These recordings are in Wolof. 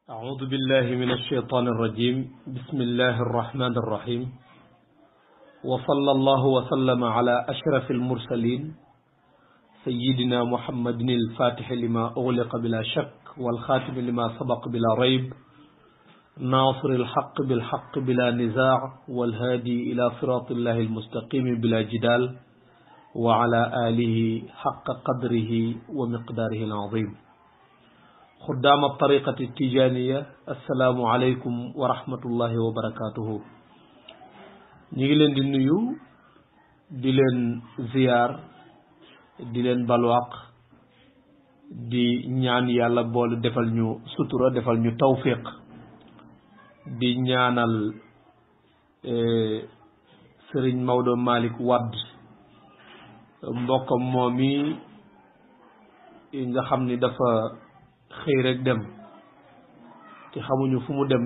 أعوذ بالله من الشيطان الرجيم بسم الله الرحمن الرحيم وصلى الله وسلم على أشرف المرسلين سيدنا محمد الفاتح لما أغلق بلا شك والخاتم لما سبق بلا ريب ناصر الحق بالحق بلا نزاع والهادي إلى صراط الله المستقيم بلا جدال وعلى آله حق قدره ومقداره العظيم خدام الطريقة التجانية السلام عليكم ورحمة الله وبركاته نيجلن دي نيو دي لن زيار دي لن بالواق دي ñaan yàlla boole defal ñu sutura defal ñu tawfiq di ñaanal Serigne Maodo Malick Wade mbokkam moomi nga xam ni dafa xëy rek dem te xamuñu fu mu dem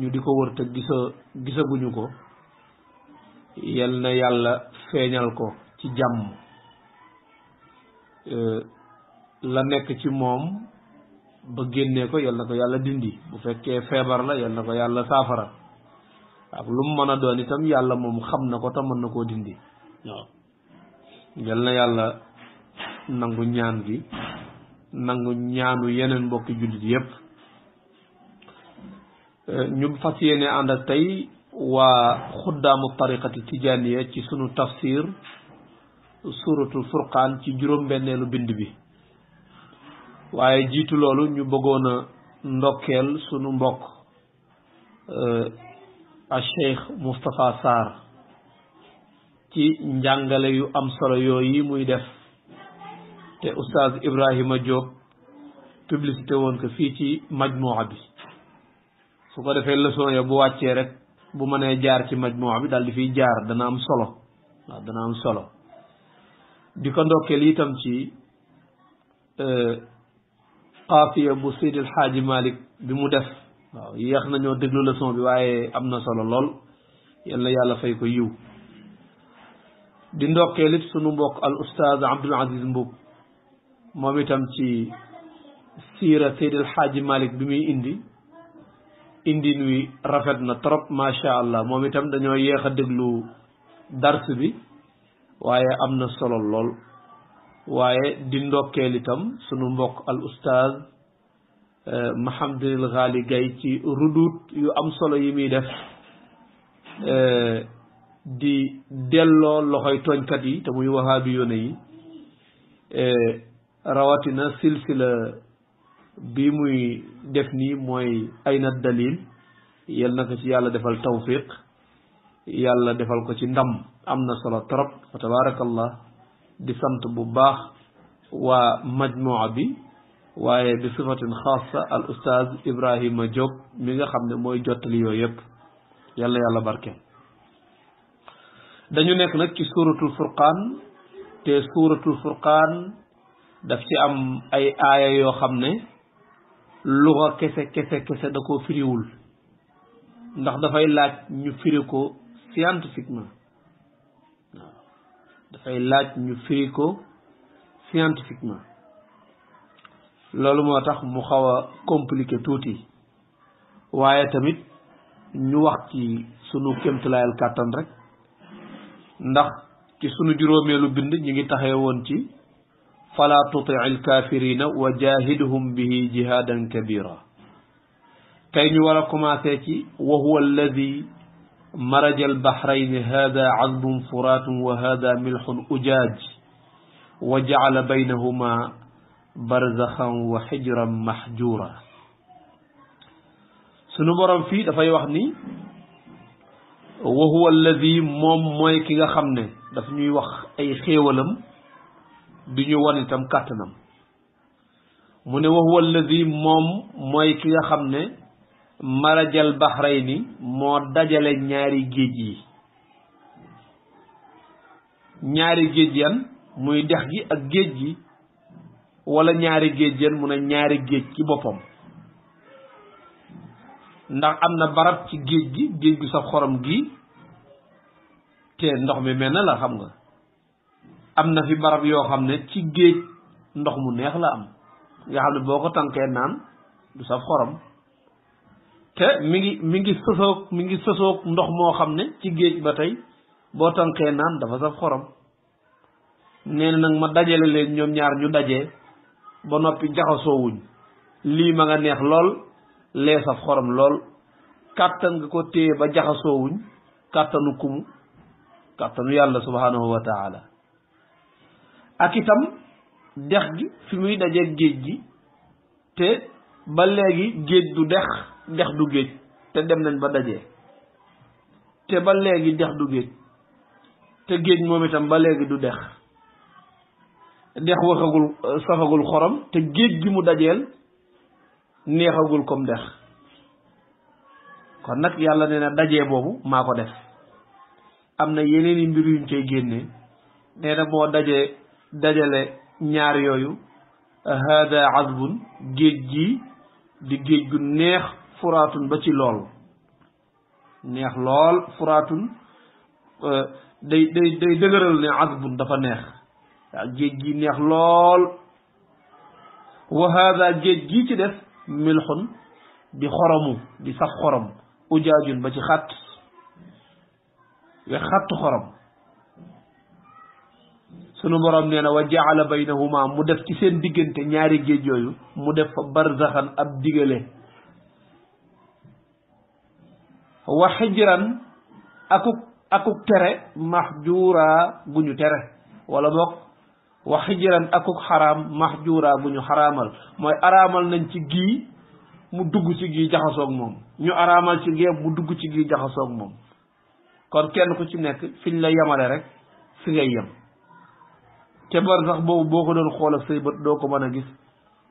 ñu di ko wër te gisaguñu ko yal na yàlla feeñal ko ci jàmm la nekk ci moom ba génnee ko yal na ko yàlla dindi bu fekkee feebar la yal na ko yàlla saafara ak lu mu mën a doon itam yàlla moom xam na ko te mën na koo dindi waaw yal na yàlla nangu ñaan gi nangu ñaanu yeneen mbokki jullit yépp ñu fas yéene ànd ak tey waa xuddaamu tariqati tijaaniya ci sunu tafsir suratul furqaan ci juróom-benneelu bind bi waaye jiitu loolu ñu bëggoon a ndokkeel sunu mbokk a Cheikh Moustapha Sarr ci njàngale yu am solo yooyu muy def te oustaz Ibrahima Diop publicité woon ko fii ci majmuwa bi su ko defee leçon ya bu wàccee rek bu mënee jaar ci majmuwa bi daal di fiy jaar dana am solo waaw dana am solo di ko ndokkeel itam ci xaafiya bu Seydil Xaaji Malick bi mu def waaw yéex nañoo déglu leçon bi waaye am na solo lool yal na yàlla fay ko yiw di ndokkeel it sunu mbokk al oustaz Abdoul Aziz Mboub moom itam ci siira Seydil Xaaji Malick bi muy indin wi rafet na trop macha allah moom itam dañoo yéex a déglu dars bi waaye am na solo lool waaye di ndokkeel itam sunu mbokk al oustaz Mahamadul Ghali Gaye ci rudut yu am solo yi muy def di delloo loxoy tooñkat yi te muy wahaabi yoone yi rawatina silsila bi muy def nii mooy ayna dalil yal na ko ci yàlla defal tawfiq yàlla defal ko ci ndam am na solo trop fa tabarakallah di sant bu baax waa majmua bi waaye bi sifatin xaasa al oustaz Ibrahima Diop mi nga xam ne mooy jottali yooyu yëpp yàlla yàlla barke dañu nekk nag ci suratul furqaan te suratul furqaan daf ci am ay aaya yoo xam ne luga kese da koo firiwul ndax dafay laaj ñu firi ko scientifiquement waaw dafay laaj ñu firi ko scientifiquement loolu moo tax mu xaw a compliqué tuuti waaye tamit ñu wax ci sunu kémtulaayal kàttan rek ndax ci sunu juróomeelu bind ñu ngi taxee woon ci fala tuti' kafirina wa jahidhum bihi jihadan kabira tey ñu war a commencé ci wa huwa alladi maraja albahrayni hada azbun furatun wa hada milhun ujaaj wa ja'ala baynahuma barzakhan wa hijran mahjura sunu borom fii dafay wax ni wa huwa alladi moom mooy ki nga xam ne daf ñuy wax ay xéewalam di ñu wan itam kàttanam mu ne wa huwa alladi moom mooy ki nga xam ne marajal bahrayni moo dajale ñaari géej yi ñaari géej yan muy dex gi ak géej gi wala ñaari géej yan mu ne ñaari géej ci boppam ndax am na barab ci géej gu sa xorom gi te ndox mi mel na la xam nga am na fi barab yoo xam ne ci géej ndox mu neex la am nga xam ne boo ko tànkee naan du saf xorom te mi ngi sosoog ndox moo xam ne ci géej ba tey boo tànkee naan dafa saf xorom nee na nag ma dajale leen ñoom ñaar ñu dajee ba noppi jaxasoowuñ lii ma nga neex lool lee saf xorom lool kàttan nga ko téye ba jaxasoowuñ kàttanu kumu kàttanu yàlla subhanahu wa taala ak itam dex gi fi muy dajeeg géej gi te ba léegi géej du dex dex du géej te dem nañ ba dajee te ba léegi dex du géej te géej moom itam ba léegi du dex dex waxagul safagul xorom te géej gi mu dajeel neexagul comme dex kon nag yàlla nee na dajee boobu maa ko def am na yeneen i mbir yuñ cay génnee nee na boo dajale ñaar yooyu hada azbun géej gi di géej gu neex furaatun ba ci lool neex lool furaatun day dëgëral ne azbun dafa neex waaw géej gi neex lool wa hada géej gi ci def milxun di xoromu di saf xorom ujaajun ba ci xatt we xattu xorom sunu borom nee na wa jaala baynahuma mu def ci seen diggante ñaari géej yooyu mu def fa barzaxan ab digale wa xijran akuk tere mahjura bu ñu tere wala boog wa xijran akuk xaraam mahjura bu ñu xaraamal mooy araamal nañ ci gii mu dugg ci gii jaxasoog moom ñu araamal ci gee mu dugg ci gii jaxasoog moom kon kenn ku ci nekk fiñ la yemale rek fi ngay yem te barzax boobu boo ko doon xool ak say bët doo ko mën a gis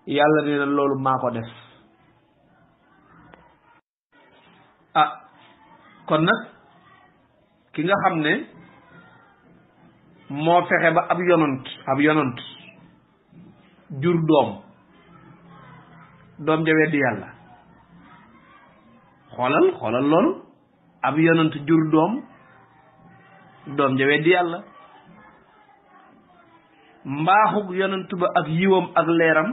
yàlla nee na loolu maa ko def ah kon nag ki nga xam ne moo fexe ba ab yonant jur doom ja weddi yàlla xoolal loolu ab yonant jur doom ja weddi yàlla mbaaxug yonent ba ak yiwam ak leeram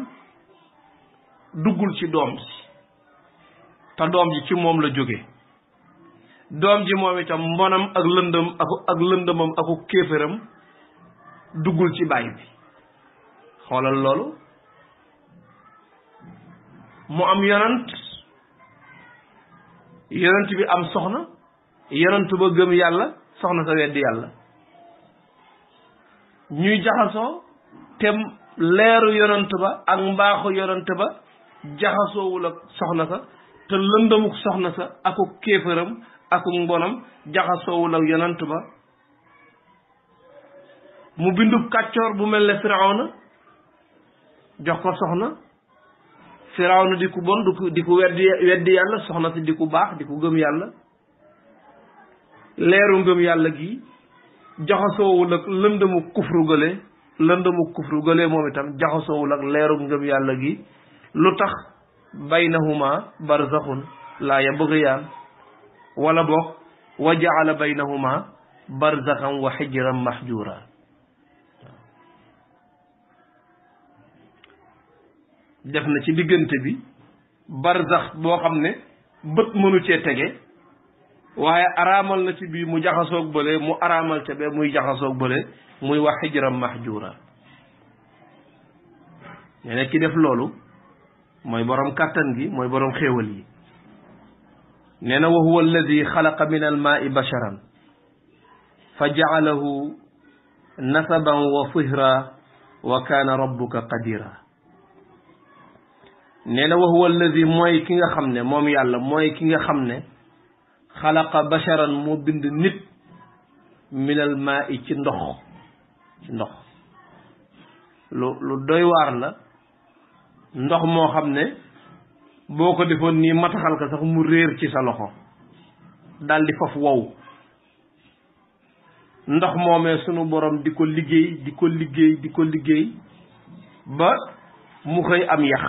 duggul ci doom ji te doom ji ci moom la jóge doom ji moom itam mbonam ak lëndëmam aku kéefëram duggul ci baay bi xoolal loolu mu am yonent bi am soxna yonent ba gëm yàlla soxna sa weddi yàlla ñuy jaxasoo te leeru yonent ba ak mbaaxu yonent ba jaxasoowul ak soxna sa te lëndamuk soxna sa aku kéefëram aku mbonam jaxasoowul ak yonent ba mu bindub kàccoor bu mel ne firawna jox ko soxna firawna di ku bon di ku weddi yàlla soxna si di ku baax di ku gëm yàlla leeru ngëm yàlla gi jaxasoowul ak lëndëmu kufru gële moom itam jaxasoowul ak leeru ngëm yàlla gi lu tax baynahuma barzaxun laa yabgiyaan wala boog wa jaala baynahuma barzaxan wa xijran mahjura def na ci diggante bi barzax boo xam ne bët mënu cee tege waaye araamal na ci bii mu jaxasoog bële mu araamal ca bee muy jaxasoog bële muy wax xijram mahjura nee na ki def loolu mooy borom kàttan gi mooy borom xéewal yi nee na wa huwa alladi xalaqa min almaai basharan fa jaalahu nasaban wa sihra wa kaana rabbuka qadira nee na wa huwa alladi mooy ki nga xam ne moom yàlla mooy ki nga xam ne xalaqa basharan moo bind nit minal maa i ci ndox lu doy waar la ndox moo xam ne boo ko defoon nii mataxal ko sax mu réer ci sa loxo daldi faf wow ndox moomee sunu borom di ko liggéey ba mu xëy am yax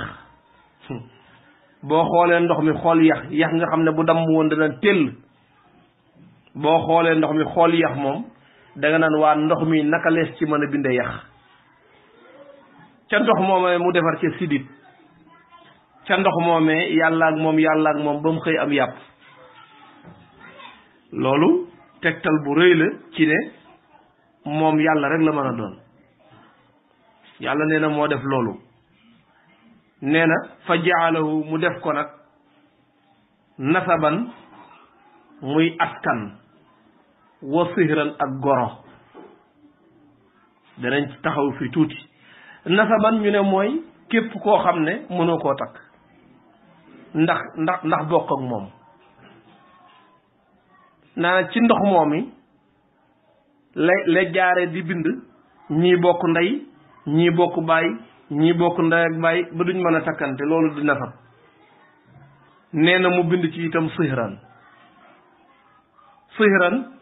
boo xoolee ndox mi xool yax nga xam ne bu damm woon dana tëll boo xoolee ndox mi xool yax moom danga naan waa ndox mi naka lees ci mën a binde yax ca ndox moom mu defar ca sidit ca ndox moomee yàlla ak moom ba mu xëy am yàpp loolu tegtal bu rëy la ci ne moom yàlla rek la mën a doon yàlla nee na moo def loolu nee na fa jaalahu mu def ko nag nasaban muy askan wa sihran ak goro danañ ci taxaw fi tuuti nasaban ñu ne mooy képp koo xam ne mënoo koo takk ndax bokk ak moom naa ci ndox moomi la jaare di bind ñii bokk ndey ñii bokk baay ñii bokk ndey ak baay ba duñ mën a takkante loolu di nasab nee na mu bind ci itam sihran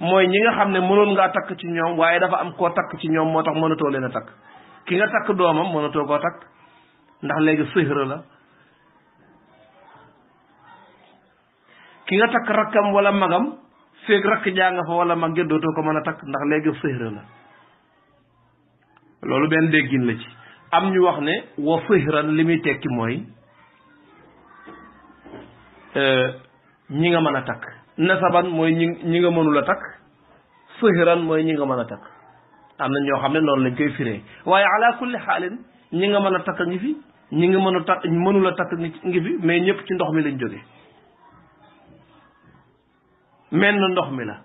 mooy ñi nga xam ne mënoon ngaa takk ci ñoom waaye dafa am koo takk ci ñoom moo tax mënatoo leen a takk ki nga takk doomam mënatoo koo takk ndax léegi sihra la ki nga takk rakkam wala magam feeg rakk jaa nga fa wala mag ja dootoo ko mën a takk ndax léegi sihra la loolu benn déggin la ci am ñu wax ne wa sihran li muy tekki mooy ñi nga mën a takk nasaban mooy ñi nga mënul a takk sihran mooy ñi nga mën a takk am na ñoo xam ne noonu lañ koy firee waaye ala kulli xaalin ñi nga mën a takk ngi fi ñi nga mën a takk mënul a takk ngi fi mais ñëpp ci ndox mi lañ jóge menn ndox mi la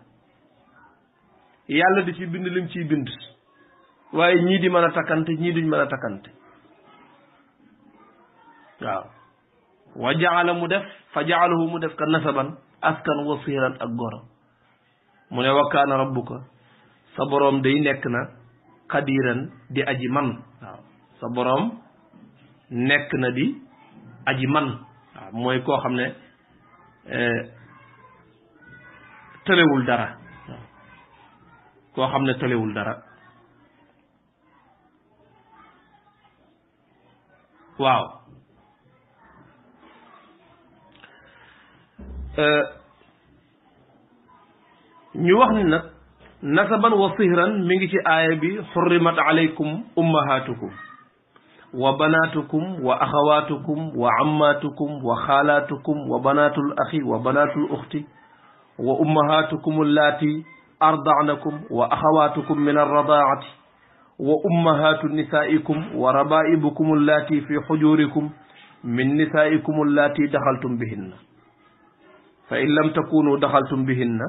yàlla di ci bind lim ciy bind waaye ñii di mën a takkante ñii duñ mën a takkante waaw wa jaala mu def fa jaalahu mu def ka nasaban askan wa sihran ak goro mu ne wa kaana rabbuka sa boroom day nekk na qadiran di aji man waaw sa boroom nekk na di aji man waaw mooy koo xam ne tëlewul dara koo xam ne tëlewul dara waaw ñu wax ni nag nasaban wa sihran mi ngi ci aaya bi xurrimat alaykum ummahatukum wa banatukum wa axawatukum wa ammatukum wa xaalatukum wa banatul axi wa banatul uxti wa ummahatukum allati arda'nakum wa axawatukum min arradaati wa ummahatu nisaikum wa rabaibukum allati fi xujurikum min nisaikum allati daxaltum bihinna fa in lam takunu daxaltum bihinna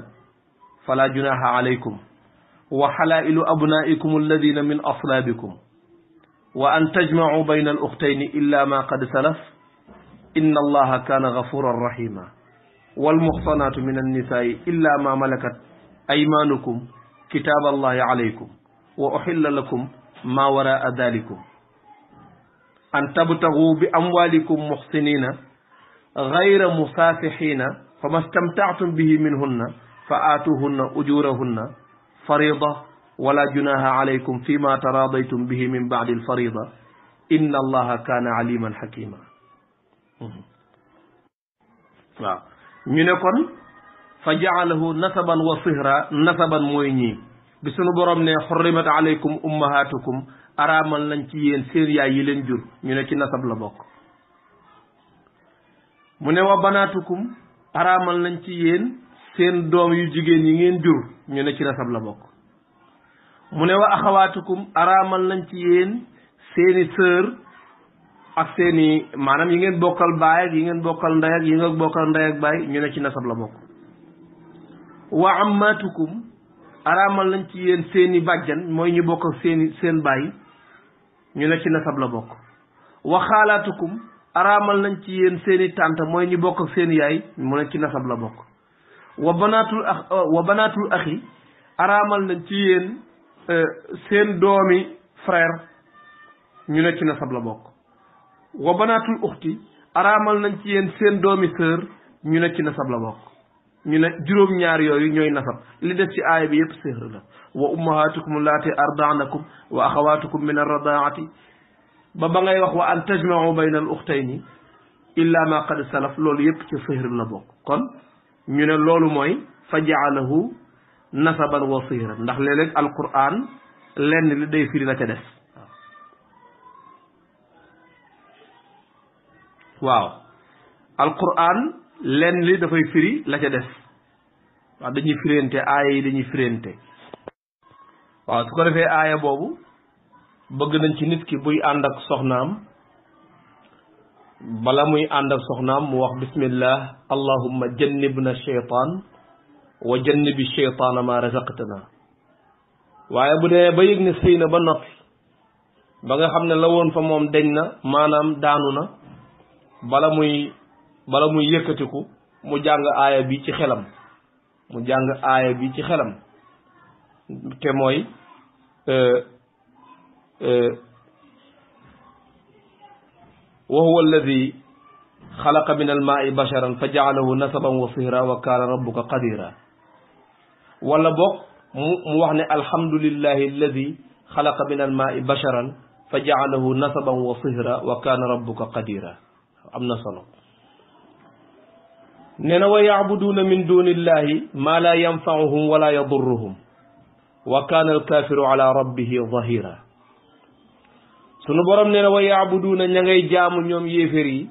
fala junaha alaykum wa halailu abnaikum alladina min aslabikum wa an tajma'u bayna al ukhtayni illa ma qad salaf inna allaha kana ghafuran rahima wal muhsanatu min an-nisa'i illa ma malakat aymanukum kitaballahi alaykum wa uhilla lakum ma wara'a dhalikum an tabtaghu bi amwalikum muhsinina ghayra musafihina fama istamta'tum bihi minhunna fa aatuhunna ujurahunna farida wala junaha alaykum fima taradaytum bihi min ba'di al-farida inna allaha kana aliman hakima waaw ñu ne kon fa ja'alahu nasaban wa sihra nasaban mooy ñii bi sunu borom ne xurrimat alaykum ummahatukum araamal nañ ci yéen seen yaay yi leen jur ñu ne ci nasab la bokk mu ne wa banaatukum araamal nañ ci yéen seen doom yu jigéen yi ngeen jur ñu ne ci nasab la bokk mu ne wa axawaatukum araamal nañ ci yéen seeni sœur ak seeni maanaam yi ngeen bokkal baay ak yi ngeen bokkal ndey ak yi nga bokkal ndey ak baay ñu ne ci nasab la bokk wa ammatukum araamal nañ ci yéen seeni bàjjan mooy ñu bokk ak seen baay ñu ne ci nasab la bokk wa xaalaatukum araamal nañ ci yéen seeni tànt mooy ñu bokk ak seen yaay mu ne ci nasab la bokk wa banaatul axi araamal nañ ci yéen seen doomi frère ñu ne ci nasab la bokk wa banaatul uxti araamal nañ ci yéen seen doomi sœur ñu ne ci nasab la bokk ñu ne juróom-ñaar yooyu ñooy nasab li des ci aaya bi yëpp séhr la wa ummahatukum allati arda'nakum wa axawatukum min arradaati ba ngay wax wa an tajma'u bayna al ukhtayni illa ma qad salaf loolu yëpp ci séhr la bokk kon ñu ne loolu mooy fa ja'alahu nasaban wa sihran ndax léeg-léeg alquran lenn li day firi la ca des waaw alquran lenn li dafay firi la ca des waaw dañuy firente aaya yi dañuy firente waaw su ko defee aaya boobu bëgg nañ ci nit ki buy ànd ak soxnaam bala muy ànd ak soxnaam mu wax bismillah allahumma jannibna shaytan wa jannibi shaytana ma razaqtana waaye bu dee ba yëg ne sëy na ba noppi ba nga xam ne la woon fa moom deñ na maanaam daanu na bala muy yëkkatiku mu jàng aaya bi ci xelam mu jàng aaya bi ci xelam te mooy wa huwa alladi xalaqa min almaai basharan fa jaalahu nasaban wa sihra wa kaana rabbuka qadira wala boog mu wax ne alhamdulillahi alladi xalaqa min almaai basharan fa jaalahu nasaban wa sihra wa kaana rabbuka qadira am na solo nee na wa yacbuduuna min duni illahi ma la yanfauhum wala yadurruhum wa kaana alkaafiru ala rabbihi zahira sunu borom nee na wa yaabuduuna ña ngay jaamu ñoom yéefér yi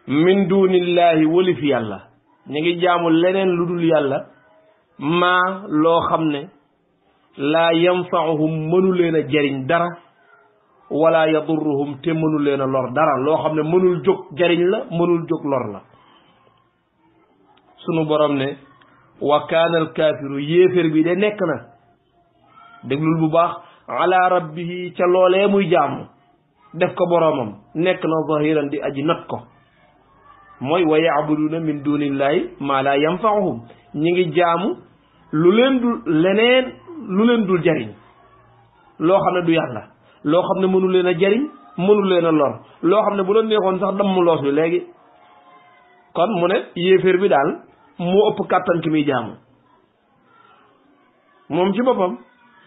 min dunillahi walif yàlla ña ngi jaamu leneen lu dul yàlla maa loo xam ne laa yanfauhum mënu leen a jariñ dara wala yadurruhum te mënu leen a lor dara loo xam ne mënul jóg jariñ la mënul jóg lor la sunu borom ne wa kaana alkaafiru yéefér bi de nekk na déglul bu baax ala rabbihi ca loolee muy jaamu def ko boroomam nekk na zahiran di aji not ko mooy wa yaabuduuna min dunillahi maa laa yanfauhum ñi ngi jaamu lu leen dul jariñ loo xam ne du yàlla loo xam ne mënu leen a jariñ mënu leen a lor loo xam ne bu doon neexoon sax damm loos bi léegi kon mu ne yéeféer bi daal moo ëpp kàttan ki muy jaamu moom ci boppam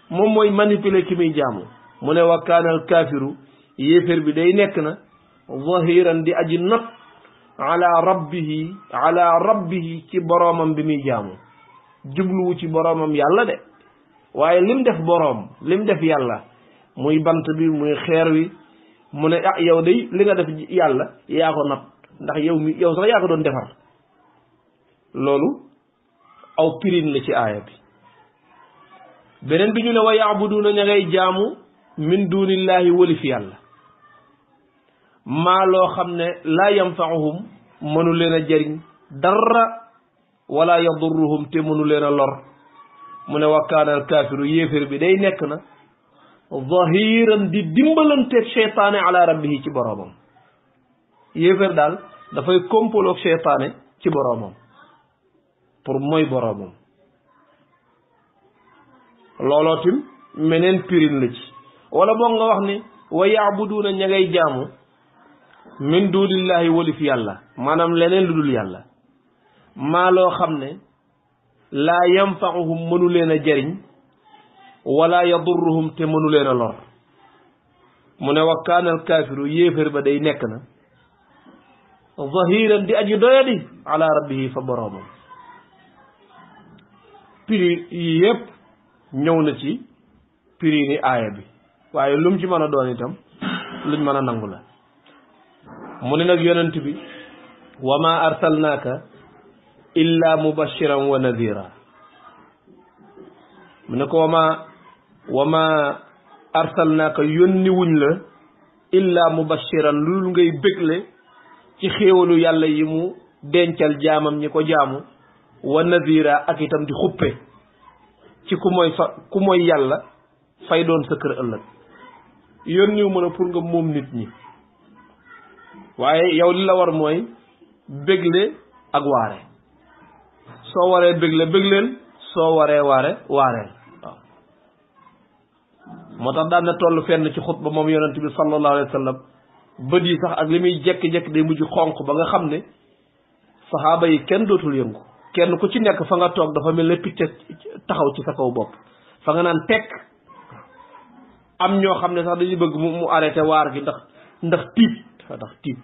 moom mooy manipuler ki muy jaamu mu ne wa kaana al kaafiru yéeféer bi day nekk na zahiran di aji not ala rabbihi ci boroomam bi muy jaamu jubluwu ci boroomam yàlla de waaye lim def boroom lim def yàlla muy bant bi muy xeer wi mu ne ah yow day li nga def yàlla yaa ko not ndax yow sax yaa ko doon defar loolu aw pirin la ci aaya bi beneen bi ñu ne wa yaabuduuna ña ngay jaamu min dunillahi walif yàlla maa loo xam ne laa yanfauhum mënu leen a jëriñ dara wala yadurruhum te mënu leen a lor mu ne wa kaana al kaafiru yéefér bi day nekk na zahiran di dimbalanteeg cheytaane ala rabbihi ci boroomam yéefér daal dafay kompoloog cheytaane ci boroomam pour mooy boroomam looloo tim meneen pirin la ci wala boog nga wax ni wa yaabuduuna ña ngay jaamu min dunillahi walif yàlla maanaam leneen lu dul yàlla maa loo xam ne laa yanfauhum mënu leen a jariñ wala yadurruhum te mënu leen a lor mu ne wa kaana al kaafiru yéefér ba day nekk na zahiran di aji doyadi ala rabbihi fa boroomam piri yi yépp ñëw na ci piri ni aaya bi waaye lum ci mën a doon itam luñ mën a nangu la mu ne nag yonent bi wa ma arsalnaaka illa mubashiran wa nadira mu ne ko wa ma arsalnaaka yónni wuñ la illa mubashiran lu ngay bégle ci xéewalu yàlla yi mu dencal jaamam ñi ko jaamu wa nadira ak itam di xuppe ci ku mooy yàlla fay doon sa kër ëllëg yónniwu mën a pour nga moom nit ñi waaye yow li la war mooy bégle ak waare soo waree bégle bégleel soo waree waare waareel waaw moo tax daan na toll fenn ci xutba moom yonent bi sallallahu alayhi wa sallam bët yi sax ak li muy jekki-jekki day mujj xonq ba nga xam ne saxaaba yi kenn dootul yëngu kenn ku ci nekk fa nga toog dafa mel ne picc taxaw ci sa kaw bopp fa nga naan tekk am ñoo xam ne sax dañuy bëgg mu arrêté waar gi ndax tiit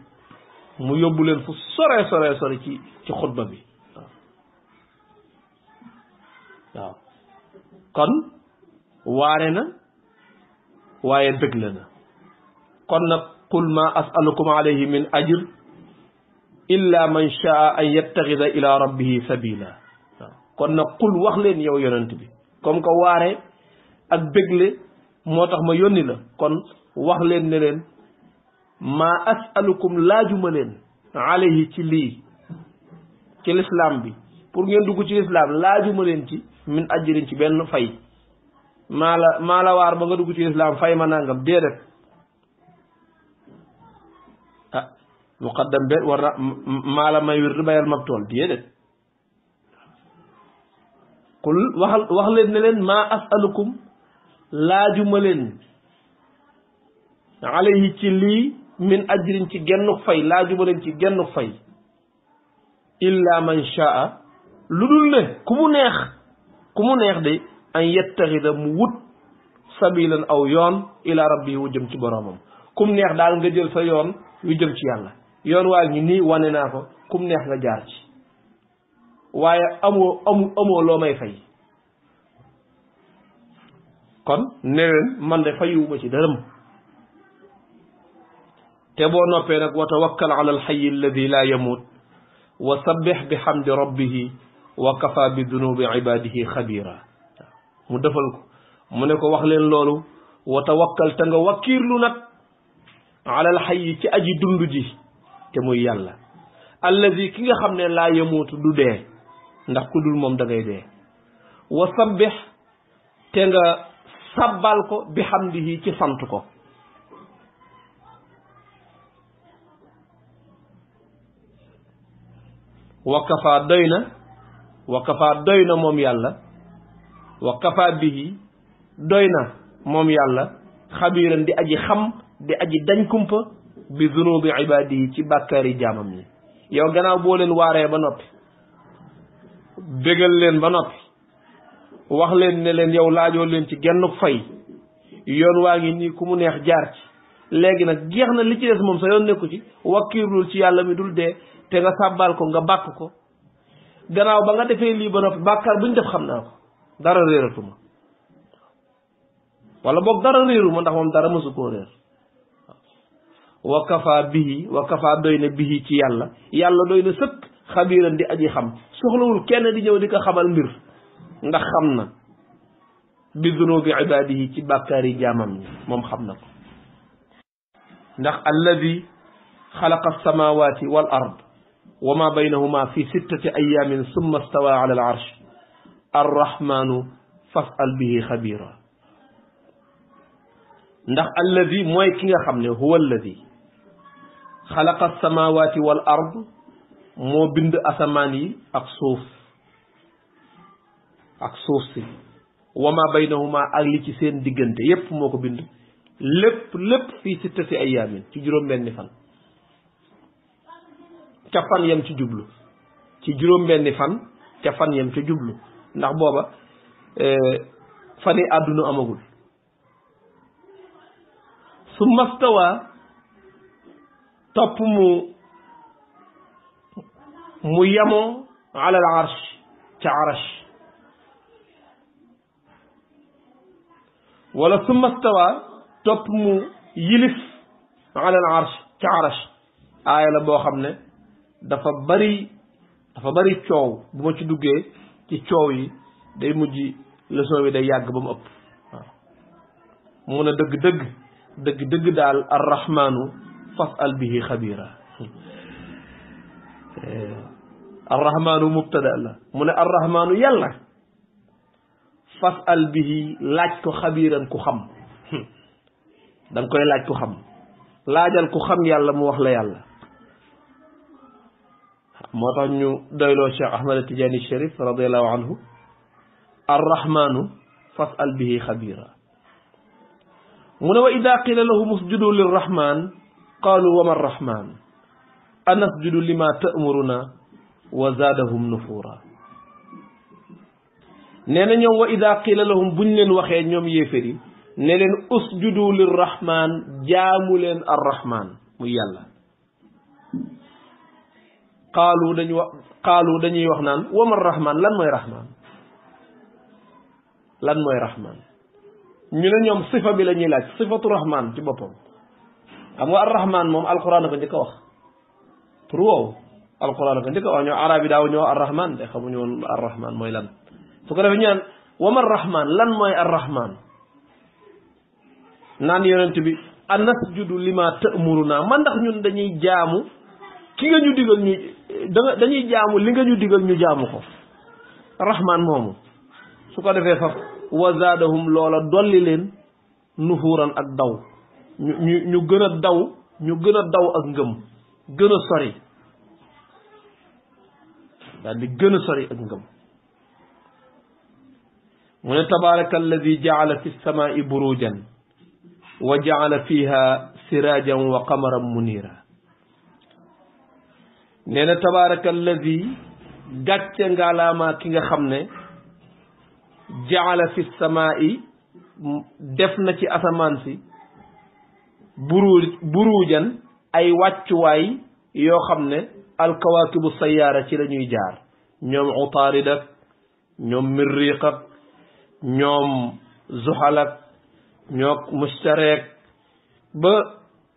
mu yóbbu leen fu sore ci xutba bi waaw kon waare na waaye bégle na kon nag qul ma as'alukum alayhi min ajr illa man shaa an yattaxida ila rabbihi sabila kon nag qul wax leen yow yonent bi comme que waare ak bégle moo tax ma yónni la kon wax leen ne leen ma as'alukum laajuma leen alayhi ci lii ci l'islam bi pour ngeen dugg ci l'islam laajuma leen ci min ajrin ci benn fay maa la waar ba nga dugg ci l'islam fay ma nangam déedéet ah muqaddam be war na maa la may wir bayal mab tool déedéet kul wax leen ne leen maa as'alukum laajuma leen alayhi ci lii min ajrin ci genn fay laajuma leen ci genn fay illa man shaa lu dul ne ku mu neex de an yettaxida mu wut sabilan aw yoon ila rabbihi wu jëm ci boroomam kum neex daal nga jël sa yoon yu jëm ci yàlla yoon waa ngi nii wane naa ko kum neex nga jaar ci waaye amoo loo may fay kon ne leen man de fayuwuma ci dërëm te boo noppee nag wa tawakkal ala alxayi alladi la yamut wa sabbih bi hamdi rabbihi wa kafa bi dunubi ibadihi xabira mu defal ko mu ne ko wax leen loolu wa tawakkal te nga wakkiirlu nag ala alxayi ci aji dund ji te muy yàlla alladi ki nga xam ne laa yamuutu du dee ndax ku dul moom da ngay dee wa sabbih te nga sabbal ko bi hamdihi ci sant ko wa kafa doy na moom yàlla wa kafa bihi doy na moom yàlla xabiiran di aji xam di aji dañ kumpa bi zunubi ibadihi ci bàkkaari jaamam ñi yow gannaaw boo leen waaree ba noppi bégal leen ba noppi wax leen ne leen yow laajoo leen ci genn fay yoon waa ngi nii ku mu neex jaar ci léegi nag jeex na li ci des moom sa yoon nekku ci wakkiirlul ci yàlla mi dul dee te nga sàbbaal ko nga bàkk ko gannaaw ba nga defee lii ba noppi bàkkaar bu ñu def xam naa ko dara réeratuma wala boog dara réeruma ndax moom dara mësu koo réer wa kafa doy na bihi ci yàlla doy na sëkk xabiiran di aji xam soxlawul kenn di ñëw di ko xamal mbir ndax xam na bi dunubi ibadihi ci bàkkaari jaamam ñi moom xam na ko ndax alladi xalaqa alsamawati wal ard wa ma baynahuma fi sittati ayamin summa stawa ala al arsh arrahmanu fas'al bihi xabira ndax alladi mooy ki nga xam ne huwa alladi xalaqa alsamawati wal ard moo bind asamaan yi ak suuf si wa ma baynahuma ak li ci seen diggante yépp moo ko bind lépp fii sittati ayaamin ci juróom-benni fan ca fan yam ci jublu ci juróom-benni fan ca fan yam ca jublu ndax booba fani àdduna amagul summa stawa topp mu yamoo ala al arsh ca arash wala summa stawa topp mu yilif ala al arsh ca arash aaya la boo xam ne dafa bari coow bu ma ci duggee ci coow yi day mujj leçon bi day yàgg ba mu ëpp waaw mu ne dëgg daal arrahmanu fas'al bihi xabira arrahmanu mubtada la mu ne arrahmanu yàlla fas'al bihi laaj ko xabiran ku xam da nga koy laaj ku xam laajal ku xam yàlla mu wax la yàlla moo tax ñu doyloo Cheikh Ahmad Tidiane Chérif radiallahu anhu arrahmanu fas'al bihi xabira mu ne wa ida qila lahum usjudu lirrahman qalu wa ma arrahman anasjudu lima ta'muruna wa zaadahum nufura nee na ñoom wa ida qila lahum buñ leen waxee ñoom yéeféri ne leen usjudu lirrahman jaamu leen arrahman muy yàlla qaalu dañuy wax naan wa ma arrahman lan mooy rahman ñu ne ñoom sifa bi la ñuy laaj sifatu rahman ci boppam xam nga arrahman moom alquran ko njëkk a wax pour woowu alquran ko njëkk a wax ñoo arab yi daaw ñoo arrahman de xamuñu woon arrahman mooy lan su ko defee ñu naan wama arrahman lan mooy arrahman naan yonent bi anasjudu lima ta'muruna man ndax ñun dañuy jaamu ki nga ñu digal ñu dañuy jaamu li nga ñu digal ñu jaamu ko rahman moomu su ko defee faf wa zaadahum loola dolli leen nufuuran ak daw ñu gën a daw ñu gën a daw ak ngëm gën a sori daal di gën a sori ak ngëm mu ne tabaraka alladi jaala fi samaai burujan wa jaala fiha sirajan wa qamaran munira nee na tabaraka alladi gàcce ngaalaamaa ki nga xam ne jaala fi samaai def na ci asamaan si burujan ay wàccuwaay yoo xam ne alkawaakibu sayaara ci la ñuy jaar ñoom utarid ak ñoom mirriq ak ñoom zuhal ak ñoo mushtareek ba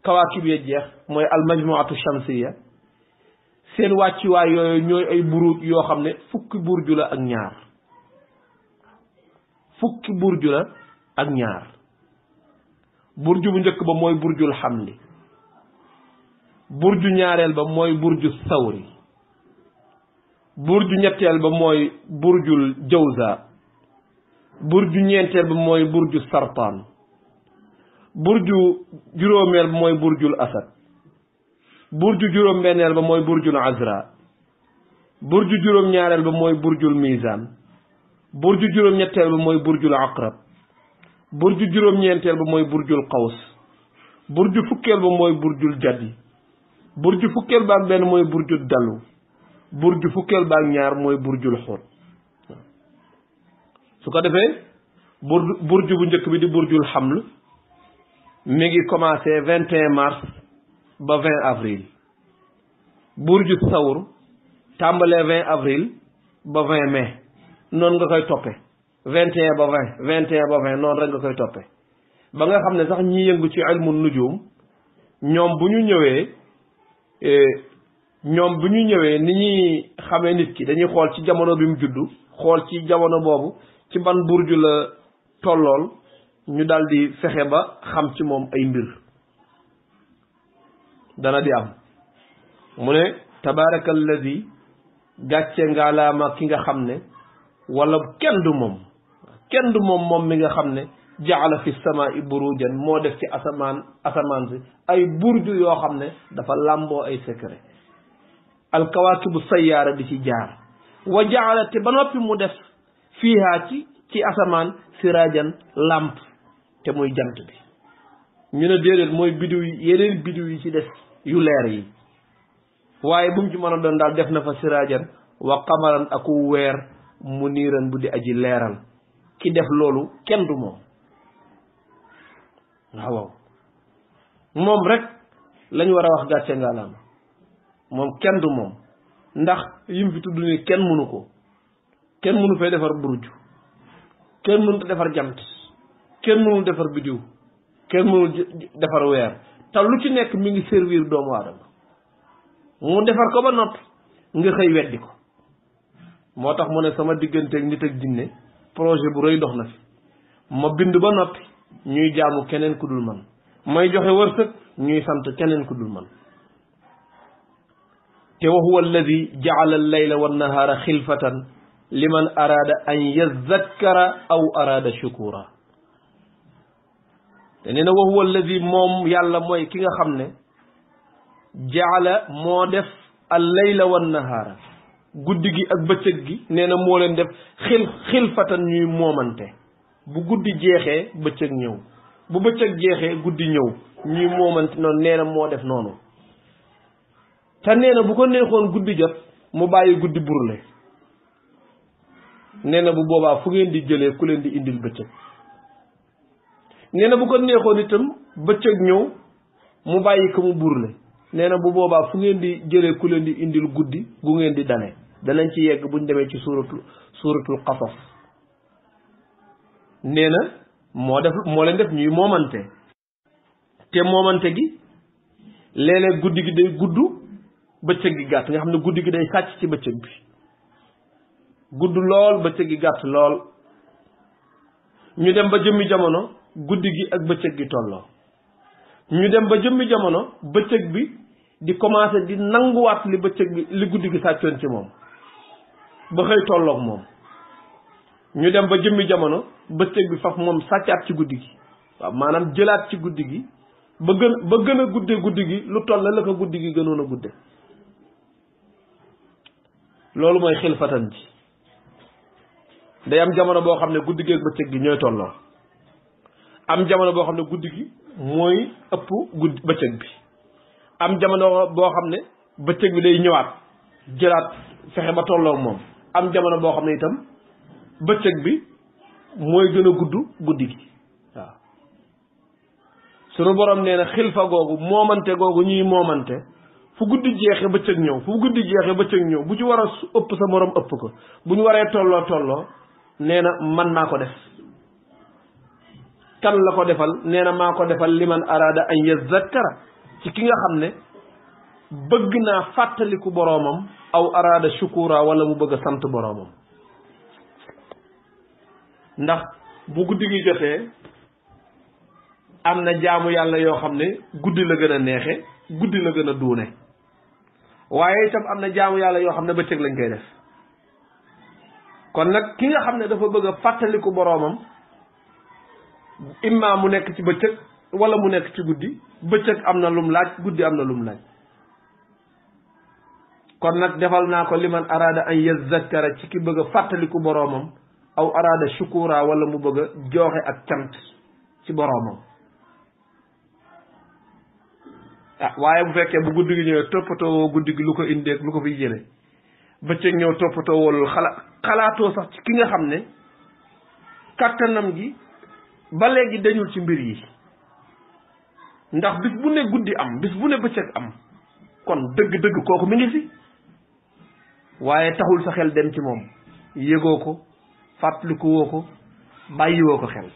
kawaakib ya jeex mooy almajmuatu shamsiya seen wàccuwaay yooyu ñooy ay buruj yoo xam ne fukki burju la ak ñaar fukki burju la ak ñaar burju bu njëkk ba mooy burjul xamli burju ñaareel ba mooy burju sawri burju ñetteel ba mooy burjul jawza burju ñeenteel ba mooy burju sartaan burju juróomeel ba mooy burjul asad burju juróom benneel ba mooy burjul azra burju juróom ñaareel ba mooy burjul mizan burju juróom ñetteel ba mooy burjul aqrab burju juróom ñeenteel ba mooy burjul qaws burju fukkeel ba mooy burjul jaddi burju fukkeel ba ak benn mooy burjul dalu burju fukkeel ba ak ñaar mooy burjul xóot su ko defee burju bu njëkk bi di burjul xaml mi ngi commencé 21 mars ba 20 avril burju sawr tàmbalee 20 avril ba 20 mai noonu nga koy toppe 21 ba 20 21 ba 20 noonu rek nga koy toppe ba nga xam ne sax ñi yëngu ci ilmu nujum ñoom bu ñu ñëwee ni ñuy xamee nit ki dañuy xool ci jamono bi mu juddu xool ci jamono boobu ci ban burju la tollool ñu daal di fexe ba xam ci moom ay mbir dana di am mu ne tabaraka alladi gàcce ngaalaama ki nga xam ne wala kenn du moom mi nga xam ne jaala fi samaai burujan moo def ci asamaan si ay burju yoo xam ne dafa làmboo ay secret alkawaakibu sayyaara di ci jaar wa jaala te ba noppi mu def fiihaa ci asamaan sirajan làmp te muy jant bi ñu ne déedéet mooy bidiw yi yeneen bidiw yi ci des yu leer yi waaye bu mu ci mën a doon daal def na fa sirajan wa qamaran aku weer muniiran bu di aji leeral ki def loolu kenn du moom waaw moom rek lañ war a wax gàcce ngaalaama moom kenn du moom ndax yim fi tudd ni kenn mënu ko kenn mënu fay defar burju kenn mënu defar jant kenn mënul defar bidiw kenn mënul defar weer te lu ci nekk mi ngi servir doomu aadama mu defar ko ba noppi nga xëy weddi ko moo tax mu ne sama digganteeg nit ak jinne projet bu rëy dox na fi ma bind ba noppi ñuy jaamu keneen ku dul man may joxe wërsëg ñuy sant keneen ku dul man te wa huwa alladi jaala allayla wannahaara xilfatan liman araada an yazakkara aw araada shukura te nee na wa huwa alladi moom yàlla mooy ki nga xam ne jaala moo def allayla wannahaara guddi gi ak bëccëg gi nee na moo leen def xilfatan ñuy moomante bu guddi jeexee bëccëg ñëw bu bëccëg jeexee guddi ñëw ñuy moomante noonu nee na moo def noonu te nee na bu ko neexoon guddi jot mu bàyyi guddi burle nee na bu boobaa fu ngeen di jëlee ku leen di indil bëccëg nee na bu ko neexoon itam bëccëg ñëw mu bàyyi ko mu burle nee na bu boobaa fu ngeen di jëlee ku leen di indil guddi gu ngeen di dane danañ ci yegg buñ demee ci suuratul qasas nee na moo leen def ñuy moomante te moomante gi léeg-léeg guddi gi day gudd bëccëg gi gàtt nga xam ne guddi gi day sàcc ci bëccëg bi gudd lool bëccëg gi gàtt lool ñu dem ba jëmmi jamono guddi gi ak bëccëg gi tolloo ñu dem ba jëmmi jamono bëccëg bi di commencé di nanguwaat li bëccëg bi li guddi gi sàccoon ci moom ba xëy tolloog moom ñu dem ba jëmmi jamono bëccëg bi faf moom sàccaat ci guddi gi waaw maanaam jëlaat ci guddi gi ba gën a guddee guddi gi lu toll la ko guddi gi gënoon a gudde loolu mooy xilfatan ji day am jamono boo xam ne guddi gi ak bëccëg gi ñooy tolloo am jamono boo xam ne guddi gi mooy ëpp guddi bëccëg bi am jamono boo xam ne bëccëg bi day ñëwaat jëlaat fexe ba tolloo moom am jamono boo xam ne itam bëccëg bi mooy gën a gudd guddi gi waaw sunu borom nee na xilfa googu moomante googu ñuy moomante fu guddi jeexe bëccëg ñëw fu guddi jeexe bëccëg ñëw bu ci war a ëpp sa morom ëpp ko bu ñu waree tolloo nee na man maa ko def kan la ko defal nee na maa ko defal liman araada an yazakkara ci ki nga xam ne bëgg naa fàttaliku boroomam aw araada shukura wala mu bëgg a sant boroomam ndax bu guddi gi jotee am na jaamu yàlla yoo xam ne guddi la gën a neexe guddi la gën a duune waaye itam am na jaamu yàlla yoo xam ne bëccëg lañ koy def kon nag ki nga xam ne dafa bëgg a fàttaliku boroomam imma mu nekk ci bëccëg wala mu nekk ci guddi bëccëg am na lum laaj guddi am na lum laaj kon nag defal naa ko liman araada an yazakkara ci ki bëgg a fàttaliku boroomam aw araada shukura wala mu bëgg a jooxe ak cant ci boroomam waaye bu fekkee bu guddi gi ñëwee toppatoo guddi gi lu ko indeeg lu ko fiy jële bëccëg ñëw toppatoo wol xalaatoo sax ci ki nga xam ne kàttanam gi ba léegi dañul ci mbir yi ndax bis bu ne guddi am bis bu ne bëccëg am kon dëgg-dëgg kooku mi ngi fi waaye taxul sa xel dem ci moom yëgoo ko fàttalikuwoo ko bàyyiwoo ko xel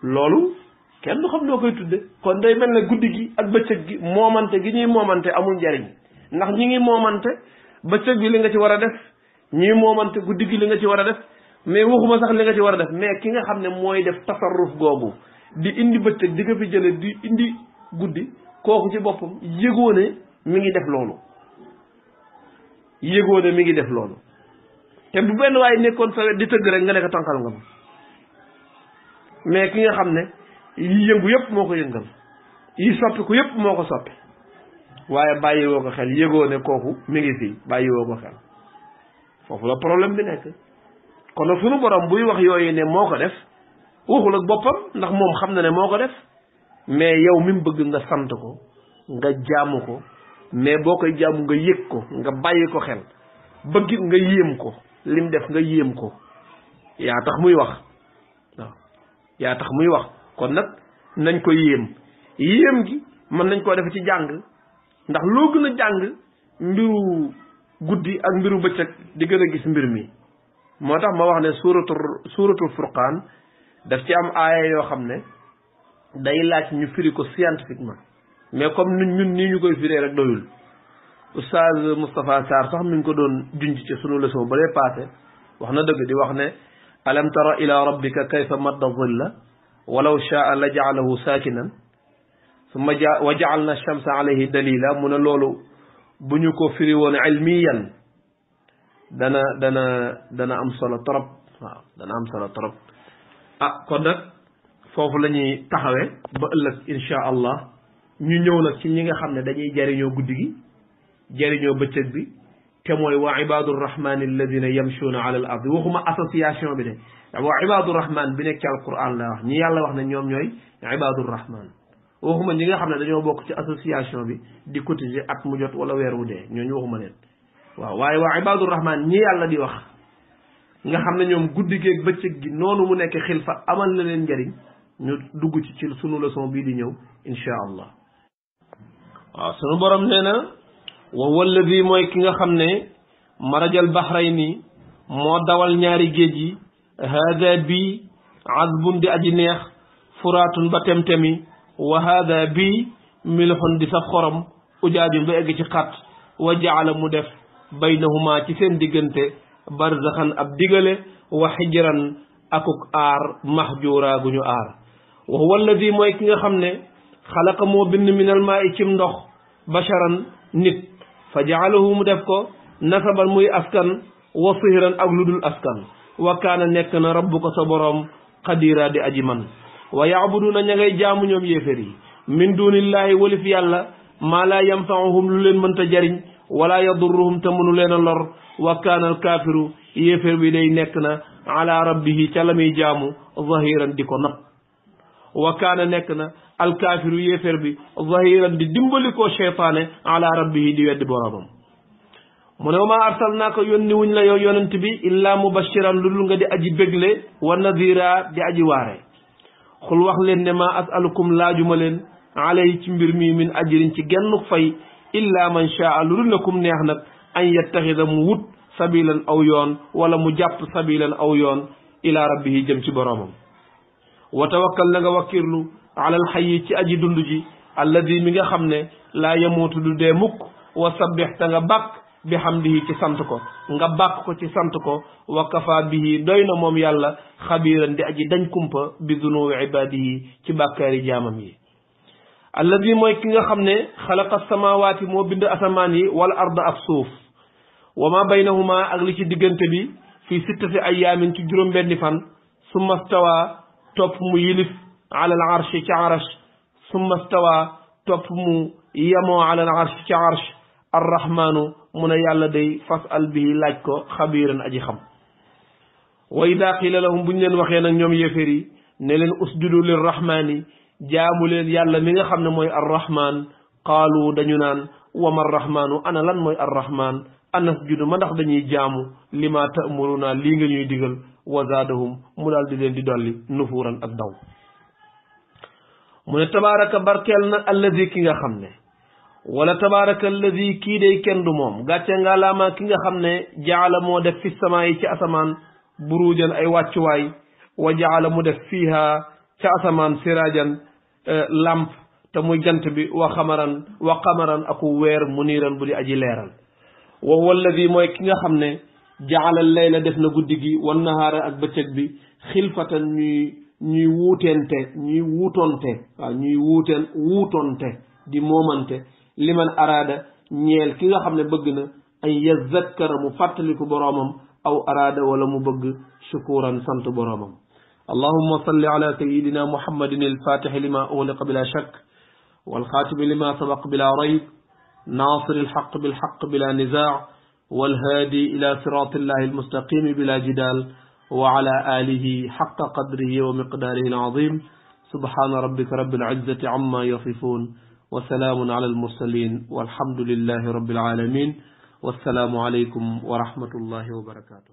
loolu kenn du xam noo koy tudde kon day mel ne guddi gi ak bëccëg gi moomante gi ñuy moomante amul njariñ ndax ñi ngi moomante bëccëg bi li nga ci war a def ñi moomante guddi gi li nga ci war a def mais waxuma sax li nga ci war a def mais ki nga xam ne mooy def tasarruf googu di indi bëccëg di ko fi jële di indi guddi kooku ci boppam yëgoo ne mi ngi def loolu yëgoo ne mi ngi def loolu te bu benn waaye nekkoon sa wet di tëgg rek nga ne ko tànkal nga ma mais ki nga xam ne yi yëngu yëpp moo ko yëngal yi soppi ko yëpp moo ko soppi waaye bàyyiwoo ko xel yëgoo ne kooku mi ngi fii bàyyiwoo ko xel foofu la problème bi nekk kon nag sunu borom buy wax yooyu ne moo ko def waxul ak boppam ndax moom xam na ne moo ko def mais yow mi mu bëgg nga sant ko nga jaamu ko mais boo koy jaamu nga yëg ko nga bàyyi ko xel bëgg nga yéem ko lim def nga yéem ko yaa tax muy wax waaw yaa tax muy wax kon nag nañ ko yéem gi mën nañ koo def ci jàng ndax loo gën a jàng mbiru guddi ak mbiru bëccëg di gën a gis mbir mi moo tax ma wax ne suuratul furqaan daf ci am aaya yoo xam ne day laaj ñu firi ko scientifiquement mais comme ñun nii ñu koy firee rek doyul Oustaz Moustapha Sarr sax mi ngi ko doon junj ci sunu leçon ba lay passé wax na dëgg di wax ne alam tara ila rabbika kayfa madda dhilla walaw shaa la jaalahu saakinan summa wa jaalna shamsa alayhi dalila mu ne loolu bu ñu ko firi woon ilmiyan dana am solo trop waaw dana am solo trop kon nag foofu la ñuy taxawee ba ëllëg insha allah ñu ñëw nag ci ñi nga xam ne dañuy jariñoo guddi gi jariñoo bëccëg bi te mooy wa ibadu rahmani alladina yamshuuna ala al ardi waxuma association bi de wa ibadu rahman bi nekk ci alquran la wax ñi yàlla wax ne ñoom ñooy ibadu rahman waxuma ñi nga xam ne dañoo bokk ci association bi di cotiser at mu jot wala weer wu dee ñooñu waxuma leen waaw waaye waa ibadu rahman ñi yàlla di wax nga xam ne ñoom guddi geeg bëccëg gi noonu mu nekk xilfa amal na leen njariñ ñu dugg ci sunu leçon bii di ñëw insha allah waaw sunu borom nee na wa walladi mooy ki nga xam ne marajal bahrayni moo dawal ñaari géej yi hada bi azbun di aji neex furaatun ba temtemi wa hada bi milxun di saf xorom ujaajun ba egg ci xat wa jaala mu def baynahuma ci seen diggante barzaxan ab digale wa xijran akuk aar mahjura gu ñu aar wa huwa alladi mooy ki nga xam ne xalaqa moo bind minal maa i cim ndox basharan nit fa jaalahu mu def ko nasaban muy askan wa sihran ak lu dul askan wa kaana nekk na rabbuka sa boroom qadira di aji man wa yaabuduna ña ngay jaamu ñoom yéefér yi min dunillahi walif yàlla maa laa yanfaahum lu leen mënta jariñ wala yadurruhum te mënu leen a lor wa kaana al kaafiru yéefér bi day nekk na ala rabbihi ca la muy jaamu zahiran di ko nat wa kaana nekk na al kaafiru yéefér bi zahiran di dimbali ko cheytaane ala rabbihi di weddi boroomam mu ne wa maa arsalnaaka yónni wuñ la yow yonent bi illaa mubashiran lu dul nga di aji bégle wa nadira di aji waare xul wax leen ne maa asalukum laajuma leen alay ci mbir mi min ajrin ci genn fay illa man shaa lu dul na kum neex nag an yattaxida mu wut sabilan aw yoon wala mu jàpp sabilan aw yoon ila rabbihi jëm ci boroomam wa tawakkal na nga wakkirlu alal xayyi ci aji dund ji alladi mi nga xam ne laa yamuutu du dee mukk wa sabbix ta nga bàkk bi hamdihi ci sant ko nga bàkk ko ci sant ko wa kafa bihi doy na moom yàlla xabiiran di aji dañ kumpa bi dunubi ibadihi ci bàkkaari jaamam yi alladi mooy ki nga xam ne xalaqa samawaati moo bind asamaan yi wal arda ak suuf wa ma baynahuma ak li ci diggante bi fii sittati ayaamin ci juróom-benni fan summa stawa topp mu yilif ala al arshi ci arsh summa stawa topp mu yemoo ala al arshi ci arsh arrahmanu mu ne yàlla day fasal bihi laaj ko xabiiran aji xam wa ida qila lahum buñ leen waxee nag ñoom yéefér yi ne leen usjudu lirrahmani jaamu leen yàlla mi nga xam ne mooy arrahman qaalu dañu naan wama arrahmanu ana lan mooy arrahman anasjudu ma ndax dañuy jaamu lima ta'muruna lii nga ñuy digal wa zaadahum mu daal di leen di dolli nufuuran ak daw mu ne tabaraka barkeel na alladi ki nga xam ne wala tabaraka alladi kii day kenn du moom gàcce nga laama ki nga xam ne jaala moo def fi samaa yi ci asamaan burujan ay wàccuwaay wa jaala mu def fiiha ca asamaan sirajan lamp te muy jant bi wa qamaran aku weer muniiran bu di aji leeral wa huwa alladi mooy ki nga xam ne jaala layla def na guddi gi wan nahaara ak bëccëg bi xilfatan ñuy wuutonte di moomante liman araada ñeel ki nga xam ne bëgg na an yazakkara mu fàttaliku boroomam aw araada wala mu bëgg shukuran sant boroomam allahumma salli ala sayidina muhammadin alfatixi lima ughliqa bila shakk walxaatimi lima sabaq bila rayb naasiri alxaq bilxaq bila nizaa والهادي إلى صراط الله المستقيم بلا جدال وعلى آله حق قدره ومقداره العظيم سبحان ربك رب العزة عما يصفون وسلام على المرسلين والحمد لله رب العالمين والسلام عليكم ورحمة الله وبركاته.